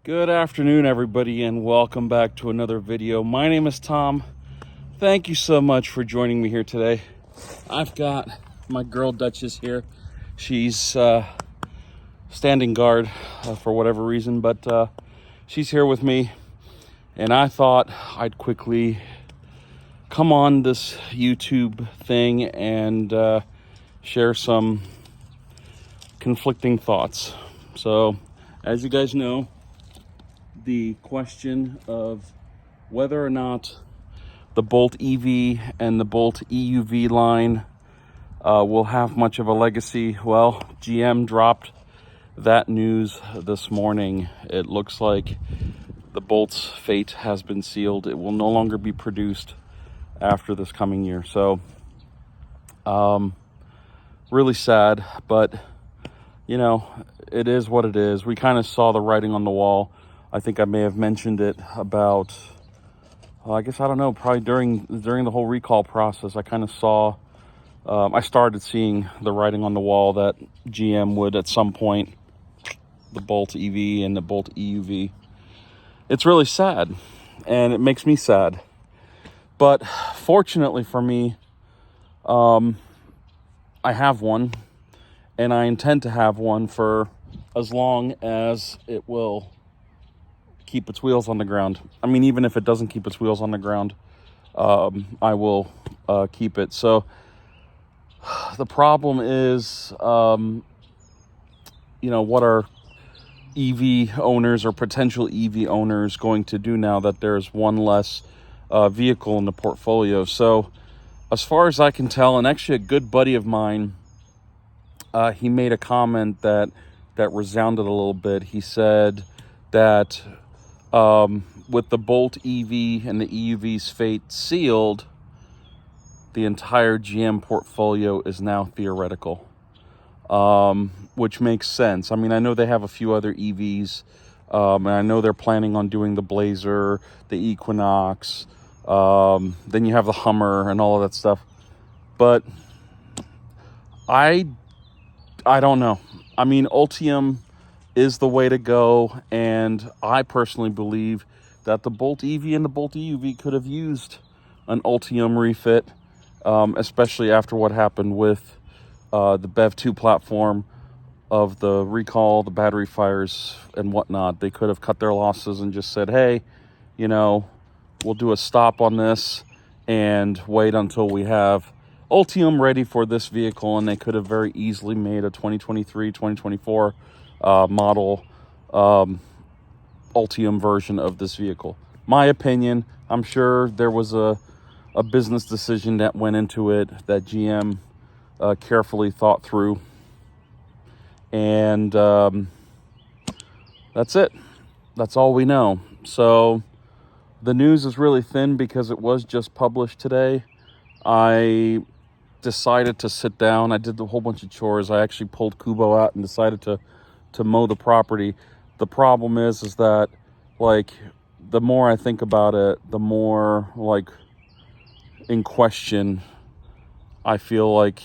Good afternoon, everybody, and welcome back to another video. My name is Tom. Thank you so much for joining me here today. I've got my girl Duchess here. She's standing guard for whatever reason, but she's here with me, and I thought I'd quickly come on this YouTube thing and share some conflicting thoughts. So, as you guys know, the question of whether or not the Bolt EV and the Bolt EUV line will have much of a legacy. Well, GM dropped that news this morning. It looks like the Bolt's fate has been sealed. It will no longer be produced after this coming year. So, really sad, but you know, it is what it is. We kind of saw the writing on the wall. I think I may have mentioned it about, I guess, I don't know, probably during the whole recall process. I kind of saw, I started seeing the writing on the wall that GM would at some point, the Bolt EV and the Bolt EUV. It's really sad, and it makes me sad. But fortunately for me, I have one, and I intend to have one for as long as it will keep its wheels on the ground. I mean, even if it doesn't keep its wheels on the ground, I will keep it. So the problem is, what are EV owners or potential EV owners going to do now that there's one less vehicle in the portfolio? So as far as I can tell, and actually a good buddy of mine, he made a comment that resounded a little bit. He said that with the Bolt EV and the EUV's fate sealed, the entire GM portfolio is now theoretical, which makes sense. I mean, I know they have a few other EVs, and I know they're planning on doing the Blazer, the Equinox, then you have the Hummer and all of that stuff. But I don't know. I mean, Ultium is the way to go, and I personally believe that the Bolt EV and the Bolt EUV could have used an Ultium refit, especially after what happened with the BEV2 platform of the recall, the battery fires, and whatnot. They could have cut their losses and just said, hey, we'll do a stop on this and wait until we have Ultium ready for this vehicle, and they could have very easily made a 2023, 2024 model Ultium version of this vehicle. My opinion, I'm sure there was a business decision that went into it that GM carefully thought through, and that's it. That's all we know. So the news is really thin because it was just published today. I decided to sit down. I did a whole bunch of chores. I actually pulled Kubo out and decided to mow the property. The problem is that, like, the more I think about it, the more, like, in question I feel like,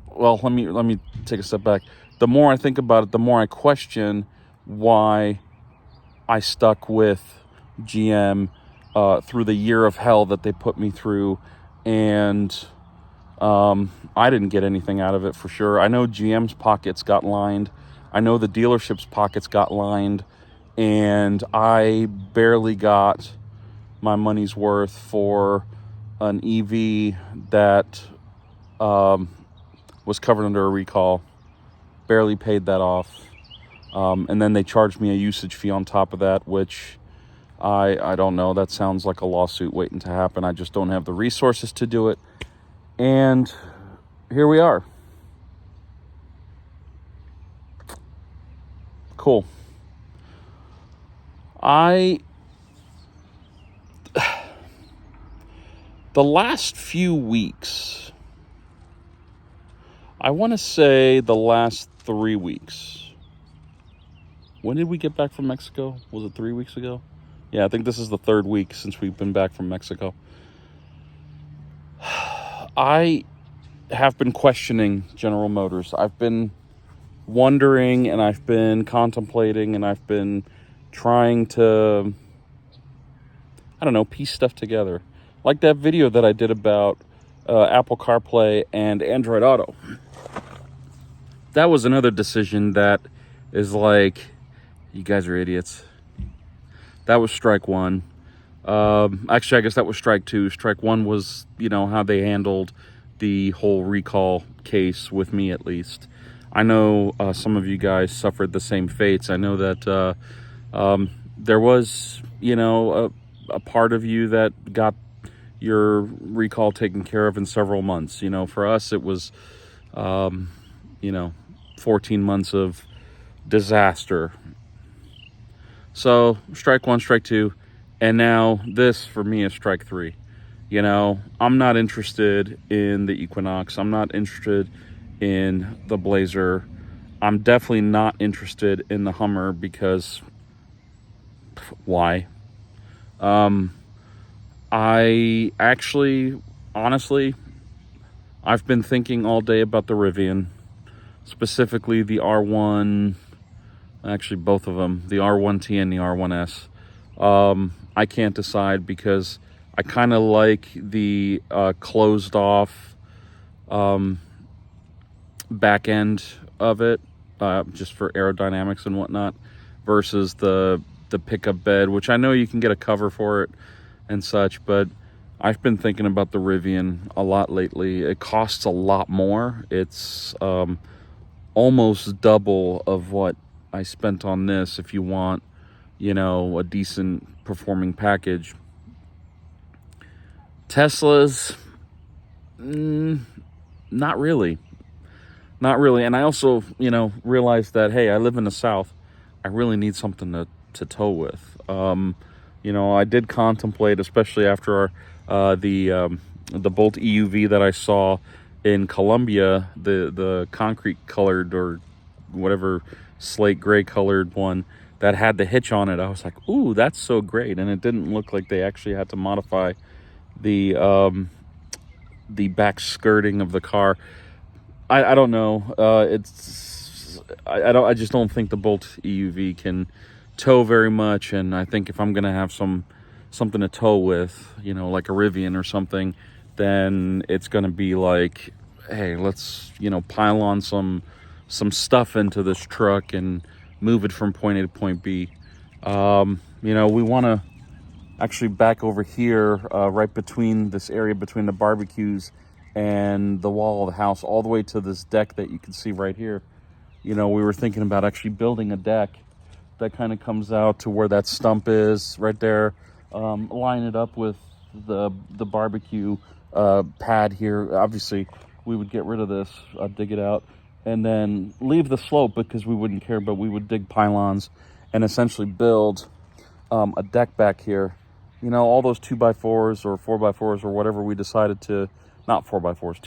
well, let me take a step back. The more I think about it, the more I question why I stuck with GM through the year of hell that they put me through, and I didn't get anything out of it for sure. I know GM's pockets got lined. I know the dealership's pockets got lined, and I barely got my money's worth for an EV that was covered under a recall. Barely paid that off. And then they charged me a usage fee on top of that, which I don't know. That sounds like a lawsuit waiting to happen. I just don't have the resources to do it. And here we are. Cool. The last few weeks, I want to say the last 3 weeks. When did we get back from Mexico? Was it 3 weeks ago? Yeah, I think this is the third week since we've been back from Mexico. I have been questioning General Motors. I've been wondering, and I've been contemplating, and I've been trying to, I don't know, piece stuff together. Like that video that I did about Apple CarPlay and Android Auto. That was another decision that is like, you guys are idiots. That was strike one. Actually, I guess that was strike two. Strike one was, how they handled the whole recall case with me, at least. I know some of you guys suffered the same fates. I know that there was, a part of you that got your recall taken care of in several months. For us, it was, 14 months of disaster. So strike one, strike two, and now this for me is strike three. I'm not interested in the Equinox. I'm not interested in the Blazer. I'm definitely not interested in the Hummer because why? I actually, honestly, I've been thinking all day about the Rivian, specifically the R1, actually both of them, the R1T and the R1S. I can't decide because I kind of like the closed off back end of it, just for aerodynamics and whatnot, versus the pickup bed, which I know you can get a cover for it and such, but I've been thinking about the Rivian a lot lately. It costs a lot more. It's almost double of what I spent on this if you want, a decent performing package. Teslas, not really. Not really. And I also, realized that, hey, I live in the South. I really need something to tow with. I did contemplate, especially after the Bolt EUV that I saw in Colombia, the concrete colored or whatever slate gray colored one that had the hitch on it. I was like, ooh, that's so great. And it didn't look like they actually had to modify the back skirting of the car. I don't know. I just don't think the Bolt EUV can tow very much, and I think if I'm gonna have something to tow with, like a Rivian or something, then it's gonna be like, hey, let's pile on some stuff into this truck and move it from point A to point B. We want to actually back over here, right between this area between the barbecues and the wall of the house, all the way to this deck that you can see right here. We were thinking about actually building a deck that kind of comes out to where that stump is right there. Line it up with the barbecue pad here. Obviously, we would get rid of this, dig it out, and then leave the slope because we wouldn't care, but we would dig pylons and essentially build a deck back here. All those 2x4s or 4x4s or whatever we decided to, not 4x4s,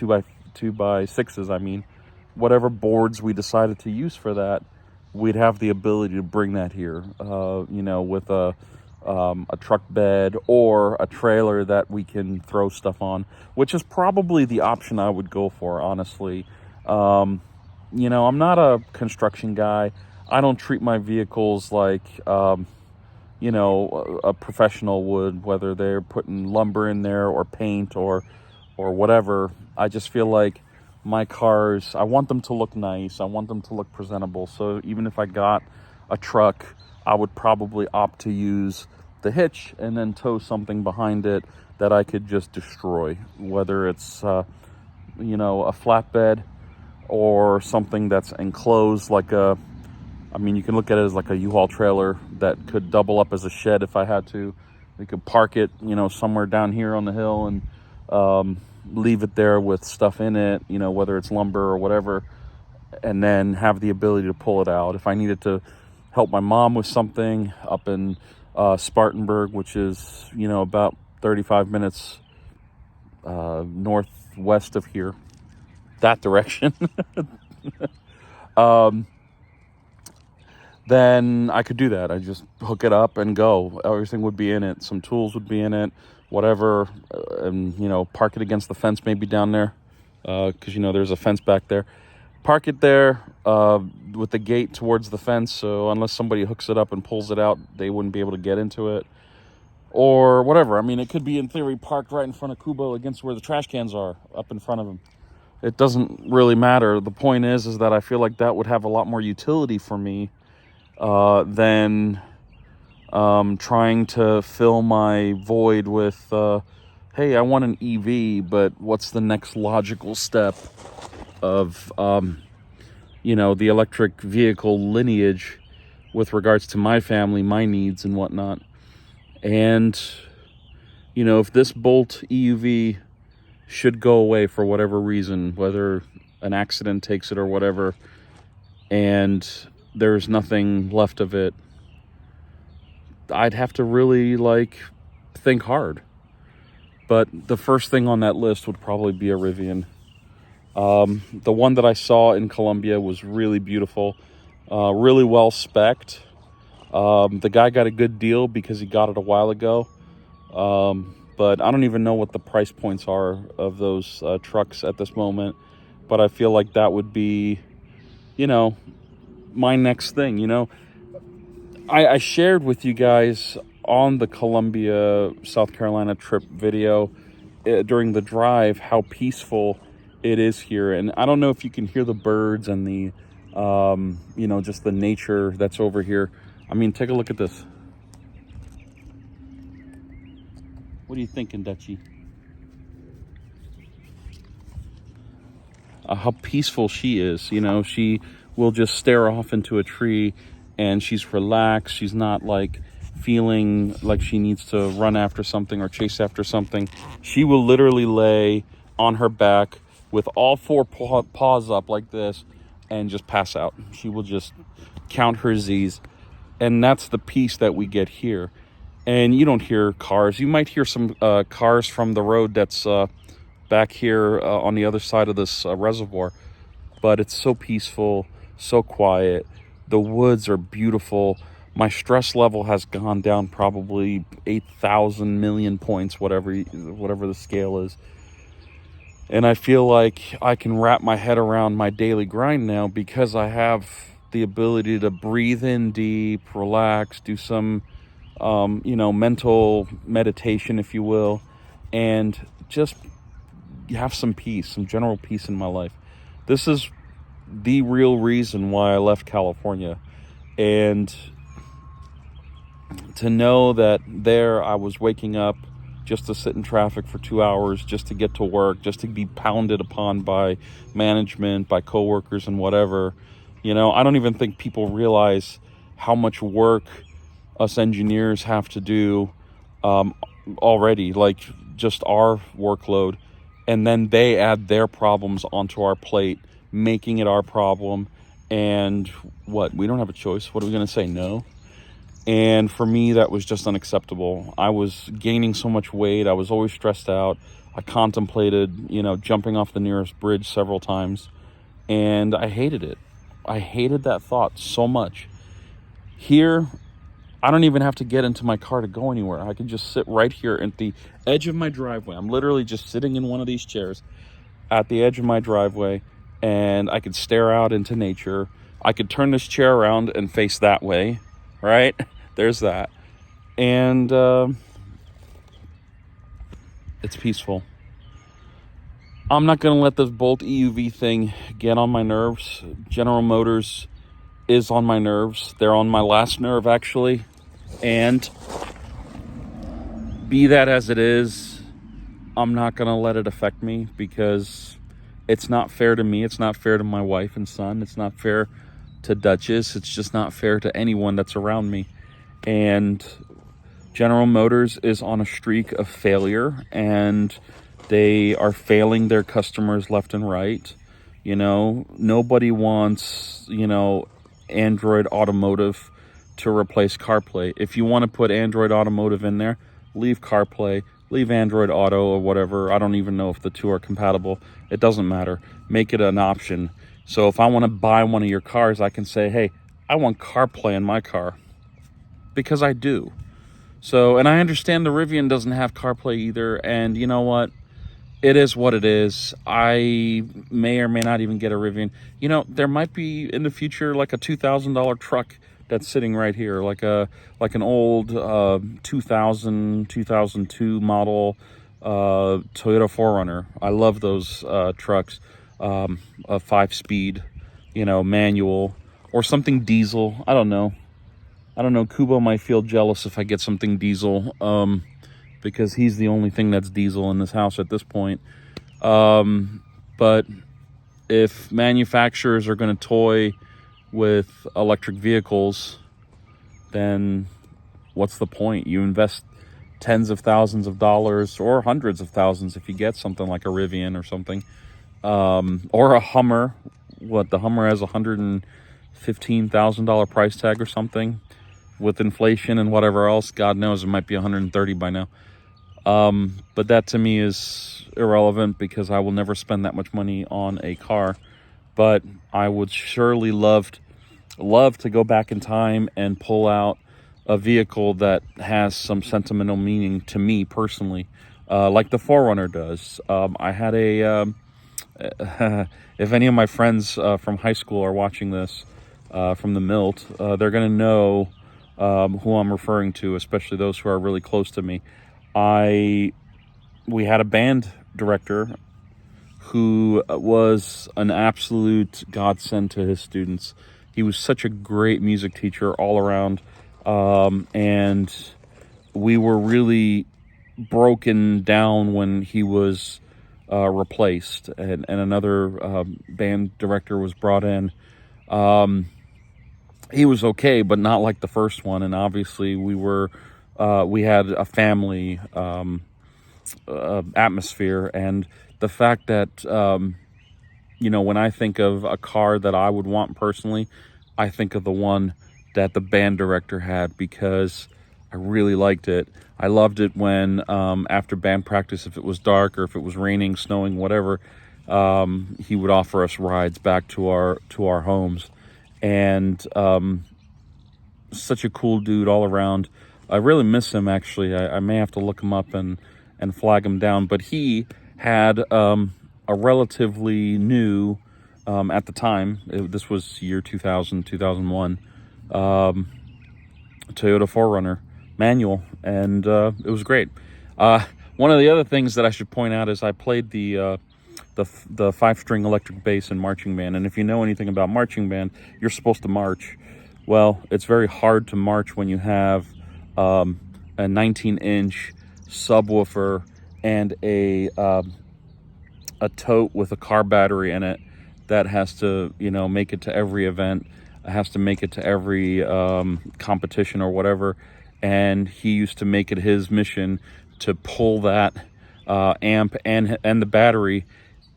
2x6s, I mean, whatever boards we decided to use for that, we'd have the ability to bring that here, with a truck bed or a trailer that we can throw stuff on, which is probably the option I would go for, honestly. I'm not a construction guy. I don't treat my vehicles like, a professional would, whether they're putting lumber in there or paint or whatever. I just feel like my cars, I want them to look nice. I want them to look presentable. So even if I got a truck, I would probably opt to use the hitch and then tow something behind it that I could just destroy, whether it's, a flatbed or something that's enclosed like you can look at it as like a U-Haul trailer that could double up as a shed if I had to. We could park it, somewhere down here on the hill and leave it there with stuff in it, whether it's lumber or whatever, and then have the ability to pull it out. If I needed to help my mom with something up in Spartanburg, which is, about 35 minutes northwest of here, that direction, then I could do that. I just hook it up and go. Everything would be in it. Some tools would be in it, whatever, and, park it against the fence maybe down there, because, there's a fence back there. park it there with the gate towards the fence, so unless somebody hooks it up and pulls it out, they wouldn't be able to get into it. Or whatever. I mean, it could be, in theory, parked right in front of Kubo against where the trash cans are, up in front of him. It doesn't really matter. The point is that I feel like that would have a lot more utility for me than trying to fill my void with, hey, I want an EV, but what's the next logical step of, the electric vehicle lineage with regards to my family, my needs and whatnot. And, if this Bolt EUV should go away for whatever reason, whether an accident takes it or whatever, and there's nothing left of it, I'd have to really, think hard. But the first thing on that list would probably be a Rivian. The one that I saw in Colombia was really beautiful, really well spec'd. The guy got a good deal because he got it a while ago. But I don't even know what the price points are of those trucks at this moment. But I feel like that would be, my next thing. I shared with you guys on the Columbia, South Carolina trip video during the drive how peaceful it is here. And I don't know if you can hear the birds and the, just the nature that's over here. I mean, take a look at this. What are you thinking, Dutchie? How peaceful she is. She will just stare off into a tree and she's relaxed. She's not feeling like she needs to run after something or chase after something. She will literally lay on her back with all four paws up like this and just pass out. She will just count her Z's. And that's the peace that we get here. And you don't hear cars. You might hear some cars from the road that's back here on the other side of this reservoir. But it's so peaceful, so quiet. The woods are beautiful. My stress level has gone down probably 8,000 million points, whatever the scale is. And I feel like I can wrap my head around my daily grind now because I have the ability to breathe in deep, relax, do some, mental meditation, if you will, and just have some peace, some general peace in my life. This is the real reason why I left California. And to know that there I was waking up just to sit in traffic for 2 hours, just to get to work, just to be pounded upon by management, by coworkers and whatever. I don't even think people realize how much work us engineers have to do already, just our workload. And then they add their problems onto our plate, making it our problem. And we don't have a choice. What are we going to say? No. And for me, that was just unacceptable. I was gaining so much weight. I was always stressed out. I contemplated, jumping off the nearest bridge several times. And I hated it. I hated that thought so much. Here, I don't even have to get into my car to go anywhere. I can just sit right here at the edge of my driveway. I'm literally just sitting in one of these chairs at the edge of my driveway, and I could stare out into nature. I could turn this chair around and face that way, right? There's that. And it's peaceful. I'm not going to let this Bolt EUV thing get on my nerves. General Motors is on my nerves. They're on my last nerve, actually. And be that as it is, I'm not going to let it affect me because it's not fair to me. It's not fair to my wife and son. It's not fair to Duchess. It's just not fair to anyone that's around me. And General Motors is on a streak of failure, and they are failing their customers left and right. Nobody wants, Android Automotive to replace CarPlay. If you want to put Android Automotive in there, leave CarPlay, leave Android Auto or whatever. I don't even know if the two are compatible. It doesn't matter. Make it an option. So if I want to buy one of your cars, I can say, hey, I want CarPlay in my car. Because I do. So, and I understand the Rivian doesn't have CarPlay either. And you know what? it is what it is. I may or may not even get a Rivian. You know, there might be in the future like a $2,000 truck that's sitting right here, like an old 2002 model Toyota 4Runner. I love those trucks. A 5-speed, manual, or something diesel. I don't know. Kubo might feel jealous if I get something diesel, because he's the only thing that's diesel in this house at this point. But if manufacturers are going to toy with electric vehicles, then what's the point? You invest tens of thousands of dollars or hundreds of thousands if you get something like a Rivian or something, or a Hummer. The Hummer has $115,000 price tag or something. With inflation and whatever else, God knows, it might be 130 by now. But that to me is irrelevant, because I will never spend that much money on a car. But I would surely love to go back in time and pull out a vehicle that has some sentimental meaning to me personally, like the 4Runner does. I had if any of my friends from high school are watching this, from the Milt, they're going to know who I'm referring to, especially those who are really close to me. We had a band director who was an absolute godsend to his students. He was such a great music teacher all around, and we were really broken down when he was replaced, and another band director was brought in. He was okay, but not like the first one. And obviously we had a family atmosphere. And the fact that, when I think of a car that I would want personally, I think of the one that the band director had, because I really liked it. I loved it when, after band practice, if it was dark or if it was raining, snowing, whatever, he would offer us rides back to our homes. And such a cool dude all around. I really miss him, actually. I may have to look him up and flag him down. But he had a relatively new, at the time, this was year 2000, 2001, Toyota 4Runner manual, and it was great. One of the other things that I should point out is I played the 5-string electric bass in marching band. And if you know anything about marching band, you're supposed to march. Well, it's very hard to march when you have a 19-inch subwoofer and a tote with a car battery in it that has to, make it to every event. It has to make it to every competition or whatever. And he used to make it his mission to pull that amp and the battery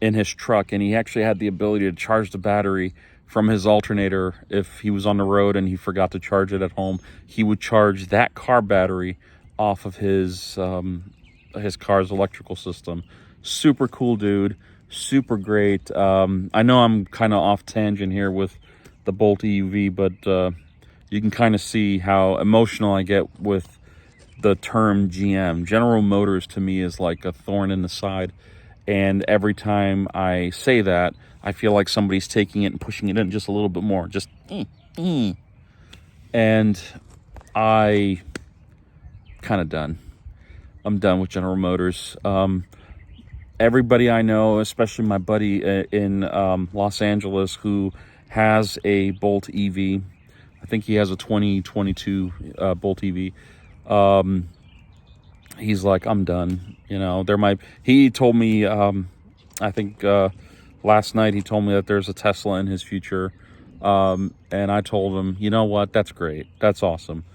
in his truck. And he actually had the ability to charge the battery from his alternator. If he was on the road and he forgot to charge it at home, he would charge that car battery off of his car's electrical system. Super cool dude, super great. I know I'm kind of off tangent here with the Bolt EUV, but you can kind of see how emotional I get with the term GM. General Motors to me is like a thorn in the side. And every time I say that, I feel like somebody's taking it and pushing it in just a little bit more. Just, and I kind of done. I'm done with General Motors. Everybody I know, especially my buddy in Los Angeles who has a Bolt EV. I think he has a 2022 Bolt EV. He's like, I'm done. He told me, I think last night he told me that there's a Tesla in his future. And I told him, you know what? That's great. That's awesome.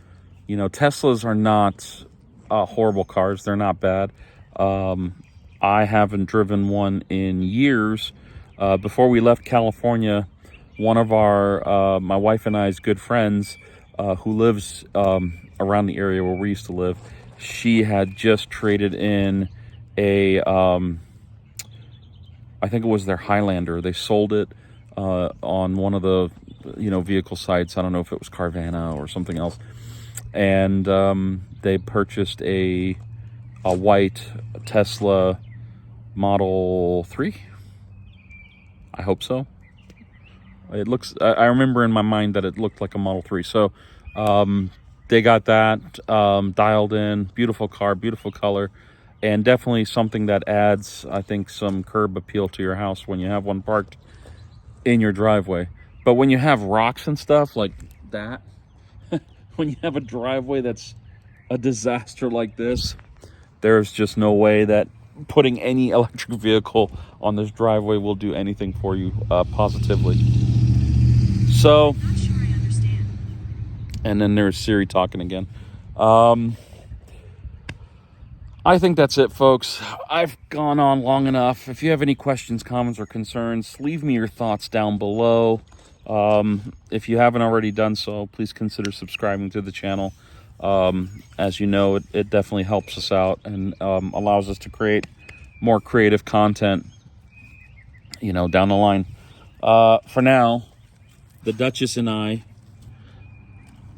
Teslas are not horrible cars. They're not bad. I haven't driven one in years. Before we left California, one of my wife and I's good friends, who lives around the area where we used to live, she had just traded in a, I think it was their Highlander. They sold it on one of the, vehicle sites. I don't know if it was Carvana or something else. And they purchased a white Tesla Model 3. I hope so. It looks, I remember in my mind that it looked like a Model 3. So they got that dialed in. Beautiful car, beautiful color, and definitely something that adds, I think, some curb appeal to your house when you have one parked in your driveway. But when you have rocks and stuff like that, when you have a driveway that's a disaster like this, there's just no way that putting any electric vehicle on this driveway will do anything for you positively. So, and then there's Siri talking again. I think that's it, folks. I've gone on long enough. If you have any questions, comments, or concerns, leave me your thoughts down below. If you haven't already done so, please consider subscribing to the channel. As you know, it definitely helps us out and allows us to create more creative content, down the line. For now, the Duchess and I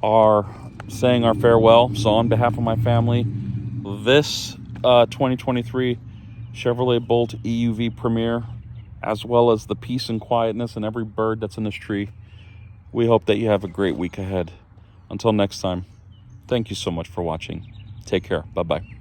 are saying our farewell. So on behalf of my family, this 2023 Chevrolet Bolt EUV Premier, as well as the peace and quietness and every bird that's in this tree, we hope that you have a great week ahead. Until next time, thank you so much for watching. Take care. Bye-bye.